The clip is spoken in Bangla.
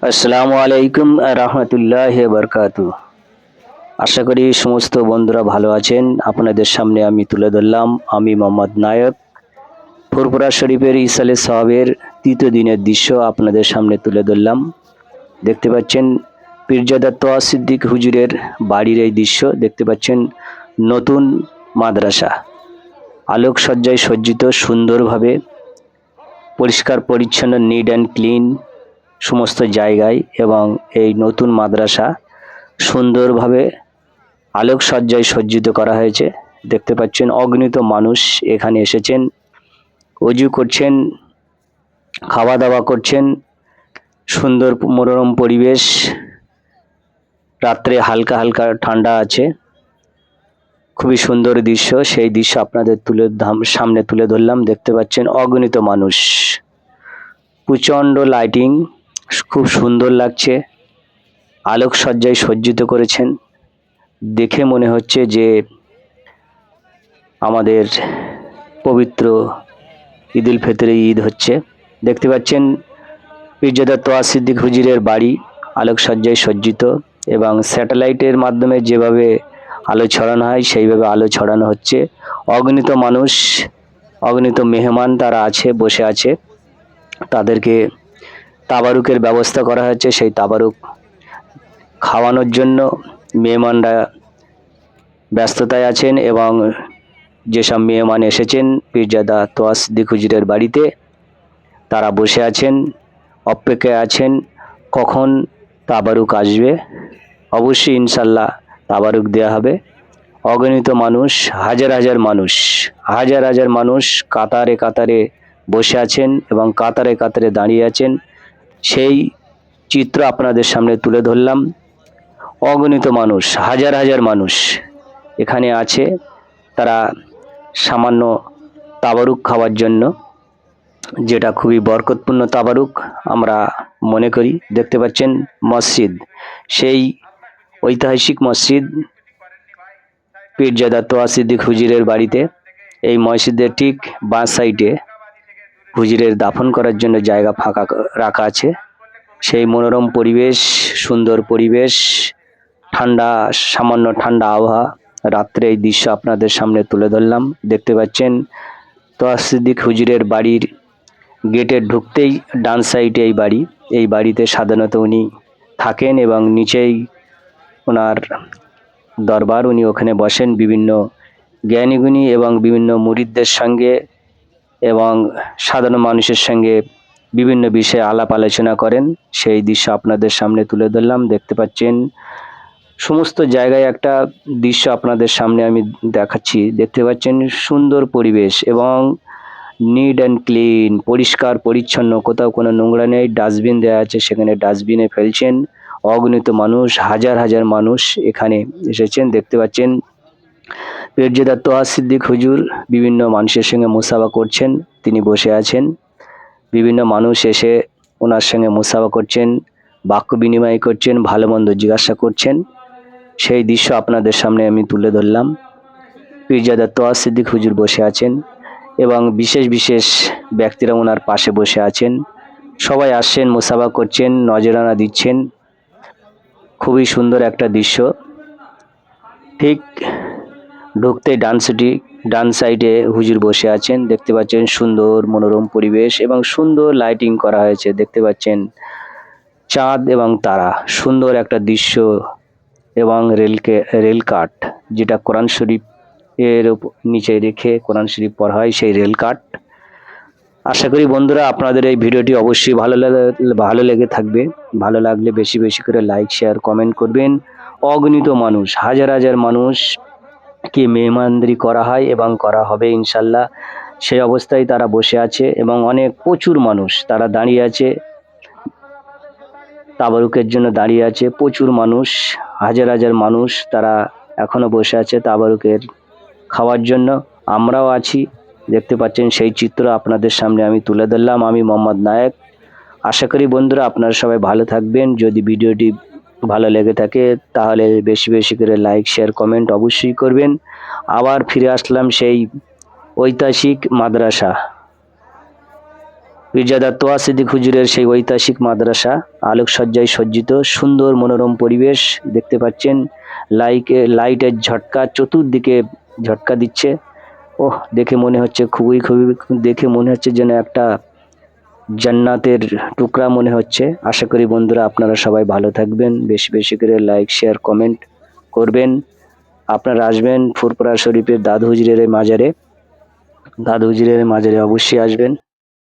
আসসালামু আলাইকুম রহমতুল্লাহ বরকাতু। আশা করি সমস্ত বন্ধুরা ভালো আছেন। আপনাদের সামনে আমি তুলে ধরলাম আমি মোহাম্মদ নায়ক ফুরফুরা শরীফের ইসালে সাহাবের তৃতীয় দিনের দৃশ্য আপনাদের সামনে তুলে ধরলাম। দেখতে পাচ্ছেন পীরজাদা তোয়া সিদ্দিক হুজুরের বাড়ির এই দৃশ্য। দেখতে পাচ্ছেন নতুন মাদ্রাসা আলোকসজ্জায় সজ্জিত সুন্দরভাবে, পরিষ্কার পরিচ্ছন্ন, নিট অ্যান্ড ক্লিন সমস্ত জায়গায়, এবং এই নতুন মাদ্রাসা সুন্দরভাবে আলোকসজ্জায় সজ্জিত করা হয়েছে। দেখতে পাচ্ছেন অগণিত মানুষ এখানে এসেছেন, অজু করছেন, খাওয়া দাওয়া করছেন। সুন্দর মনোরম পরিবেশ, রাত্রে হালকা হালকা ঠান্ডা আছে। খুবই সুন্দর দৃশ্য, সেই দৃশ্য আপনাদের সামনে তুলে ধরলাম। দেখতে পাচ্ছেন অগণিত মানুষ, প্রচণ্ড লাইটিং, খুব সুন্দর লাগছে, আলোকসজ্জায় সজ্জিত করেছেন। দেখে মনে হচ্ছে যে আমাদের পবিত্র ঈদুল ফিতরে ঈদ হচ্ছে। দেখতে পাচ্ছেন পীরজাদা তোয়া সিদ্দিক হুজুরের বাড়ি আলোকসজ্জায় সজ্জিত, এবং স্যাটেলাইটের মাধ্যমে যেভাবে আলো ছড়ানো হয় সেইভাবে আলো ছড়ানো হচ্ছে। অগণিত মানুষ, অগণিত মেহমান তারা আছে, বসে আছে। তাদেরকে তাবারুকের ব্যবস্থা করা হয়েছে। সেই তাবারুক খাওয়ানোর জন্য মেহমানরা ব্যস্ততায় আছেন, এবং যেসব মেহমান এসেছেন পীরজাদা তোয়া সিদ্দিক হুজুরের বাড়িতে, তারা বসে আছেন, অপেক্ষায় আছেন কখন তাবারুক আসবে। অবশ্যই ইনশাল্লাহ তাবারুক দেয়া হবে। অগণিত মানুষ, হাজার হাজার মানুষ, হাজার হাজার মানুষ কাতারে কাতারে বসে আছেন এবং কাতারে কাতারে দাঁড়িয়ে আছেন। সেই চিত্র আপনাদের সামনে তুলে ধরলাম। অগণিত মানুষ, হাজার হাজার মানুষ এখানে আছে, তারা সামান্য তাবারুক খাওয়ার জন্য, যেটা খুবই বরকতপূর্ণ তাবারুক আমরা মনে করি। দেখতে পাচ্ছেন মসজিদ, সেই ঐতিহাসিক মসজিদ পীরজাদা তোয়া সিদ্দিক হুজুরের বাড়িতে। এই মসজিদের ঠিক বাঁ সাইডে হুজুরের দাফন করার জন্য জায়গা ফাঁকা রাখা আছে। সেই মনোরম পরিবেশ, সুন্দর পরিবেশ, ঠান্ডা, সামান্য ঠান্ডা আবহাওয়া, রাত্রে এই দৃশ্য আপনাদের সামনে তুলে ধরলাম। দেখতে পাচ্ছেন তোয়া সিদ্দিক হুজুরের বাড়ির গেটের ঢুকতেই ডান সাইডে এই বাড়ি। এই বাড়িতে সাধারণত উনি থাকেন, এবং নিচেই ওনার দরবার, উনি ওখানে বসেন বিভিন্ন জ্ঞানীগুণী এবং বিভিন্ন মুরিদদের সঙ্গে, এবং সাধারণ মানুষের সঙ্গে বিভিন্ন বিষয়ে আলাপ আলোচনা করেন। সেই দৃশ্য আপনাদের সামনে তুলে ধরলাম। দেখতে পাচ্ছেন সমস্ত জায়গায় একটা দৃশ্য আপনাদের সামনে আমি দেখাচ্ছি। দেখতে পাচ্ছেন সুন্দর পরিবেশ এবং নিট অ্যান্ড ক্লিন, পরিষ্কার পরিচ্ছন্ন, কোথাও কোনো নোংরা নেই। ডাস্টবিন দেওয়া আছে, সেখানে ডাস্টবিনে ফেলছেন। অগণিত মানুষ, হাজার হাজার মানুষ এখানে এসেছেন। দেখতে পাচ্ছেন পীরজাদা তোয়া সিদ্দিক হুজুর বিভিন্ন মানুষের সঙ্গে মুসাফা করছেন, তিনি বসে আছেন। বিভিন্ন মানুষ এসে ওনার সঙ্গে মুসাফা করছেন, বাক্য বিনিময় করছেন, ভালো মন্দ জিজ্ঞাসা করছেন। সেই দৃশ্য আপনাদের সামনে আমি তুলে ধরলাম। পীরজাদা তোয়া সিদ্দিক হুজুর বসে আছেন, এবং বিশেষ বিশেষ ব্যক্তিরা ওনার পাশে বসে আছেন। সবাই আসছেন, মুসাফা করছেন, নজরানা দিচ্ছেন। খুবই সুন্দর একটা দৃশ্য। ঠিক ঢুকতে ডান সাইডে হুজুর বসে আছেন। দেখতে পাচ্ছেন সুন্দর মনোরম পরিবেশ এবং সুন্দর লাইটিং করা হয়েছে। দেখতে পাচ্ছেন চাঁদ এবং তারা, সুন্দর একটা দৃশ্য, এবং রেল কাট, যেটা কোরআন শরীফ এর নিচে রেখে কোরআন শরীফ পড়া হয়, সেই রেল কাট। আশা করি বন্ধুরা আপনাদের এই ভিডিওটি অবশ্যই ভালো লেগে থাকবে। ভালো লাগলে বেশি বেশি করে লাইক, শেয়ার, কমেন্ট করবেন। অগণিত মানুষ, হাজার হাজার মানুষ কে মেহমানদারি করা হয় এবং করা হবে ইনশাল্লাহ। সেই অবস্থায় তারা বসে আছে, এবং প্রচুর মানুষ তারা দাঁড়িয়ে আছে, তাবারুকের জন্য দাঁড়িয়ে আছে। প্রচুর মানুষ, হাজার হাজার মানুষ তারা এখনো বসে আছে তাবারুকের খাওয়ার জন্য। আমরাও আছি। দেখতে পাচ্ছেন সেই চিত্র আপনাদের সামনে আমি তুলে ধরলাম। আমি মোহাম্মদ নায়ক। আশা করি বন্ধুরা আপনারা সবাই ভালো থাকবেন। যদি ভিডিওটি ভালো লেগে থাকে তাহলে বেশি বেশি করে লাইক, শেয়ার, কমেন্ট অবশ্যই করবেন। আবার ফিরে আসলাম সেই ঐতিহাসিক মাদ্রাসা। পীরজাদা তোয়া সিদ্দিক হুজুরের সেই ঐতিহাসিক মাদ্রাসা আলোকসজ্জায় সজ্জিত, সুন্দর মনোরম পরিবেশ দেখতে পাচ্ছেন। লাইটের ঝটকা চতুর্দিকে ঝটকা দিচ্ছে। ওহ, দেখে মনে হচ্ছে খুবই খুবই দেখে মনে হচ্ছে যেন একটা জান্নাতের টুকরা মনে হচ্ছে। আশা করি বন্ধুরা আপনারা সবাই ভালো থাকবেন, বেশি বেশি করে লাইক শেয়ার কমেন্ট করবেন। আপনারা আসবেন ফুরফুরা শরীফের দাদু হুজুরের মাজারে অবশ্যই আসবেন।